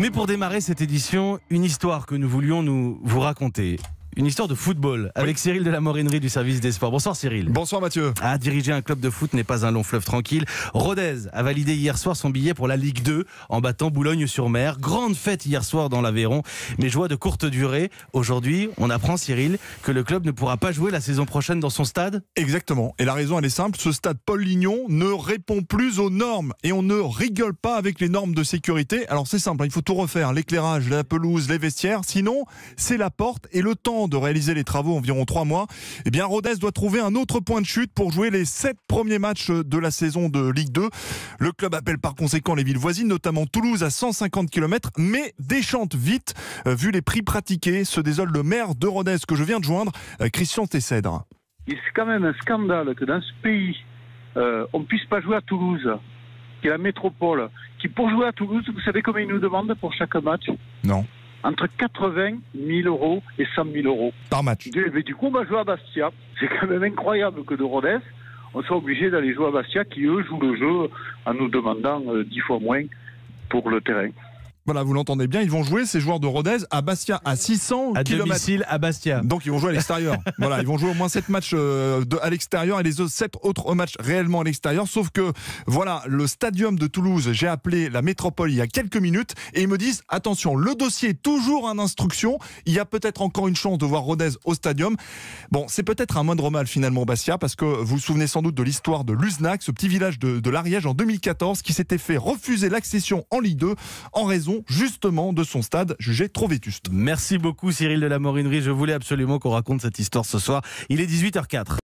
Mais pour démarrer cette édition, une histoire que nous voulions vous raconter. Une histoire de football avec Cyril de la Morinerie du service des sports. Bonsoir Cyril. Bonsoir Mathieu. Diriger un club de foot n'est pas un long fleuve tranquille. Rodez a validé hier soir son billet pour la Ligue 2 en battant Boulogne-sur-Mer. Grande fête hier soir dans l'Aveyron, mais joie de courte durée. Aujourd'hui, on apprend Cyril que le club ne pourra pas jouer la saison prochaine dans son stade. Exactement. Et la raison elle est simple, ce stade Paul Lignon ne répond plus aux normes. Et on ne rigole pas avec les normes de sécurité. Alors c'est simple, il faut tout refaire. L'éclairage, la pelouse, les vestiaires. Sinon, c'est la porte et le temps de réaliser les travaux, environ 3 mois, eh bien Rodez doit trouver un autre point de chute pour jouer les 7 premiers matchs de la saison de Ligue 2. Le club appelle par conséquent les villes voisines, notamment Toulouse à 150 km, mais déchante vite, vu les prix pratiqués, se désole le maire de Rodez que je viens de joindre, Christian Tessèdre. C'est quand même un scandale que dans ce pays, on ne puisse pas jouer à Toulouse, qui est la métropole, qui pour jouer à Toulouse, vous savez combien ils nous demandent pour chaque match ? Non. Entre 80 000 euros et 100 000 euros. Par match. Mais du coup, on va jouer à Bastia. C'est quand même incroyable que de Rodez, on soit obligé d'aller jouer à Bastia, qui eux jouent le jeu en nous demandant 10 fois moins pour le terrain. Voilà, vous l'entendez bien, ils vont jouer, ces joueurs de Rodez, à Bastia, à 600 à km. domicile à Bastia. Donc ils vont jouer à l'extérieur. Voilà, ils vont jouer au moins 7 matchs à l'extérieur et les 7 autres matchs réellement à l'extérieur. Sauf que, voilà, le stadium de Toulouse, j'ai appelé la métropole il y a quelques minutes et ils me disent, attention, le dossier est toujours en instruction. Il y a peut-être encore une chance de voir Rodez au stadium. Bon, c'est peut-être un moindre mal finalement Bastia, parce que vous vous souvenez sans doute de l'histoire de Luznac, ce petit village de l'Ariège en 2014 qui s'était fait refuser l'accession en Ligue 2 en raison justement de son stade jugé trop vétuste. Merci beaucoup Cyril de la Morinerie. Je voulais absolument qu'on raconte cette histoire ce soir. Il est 18h04.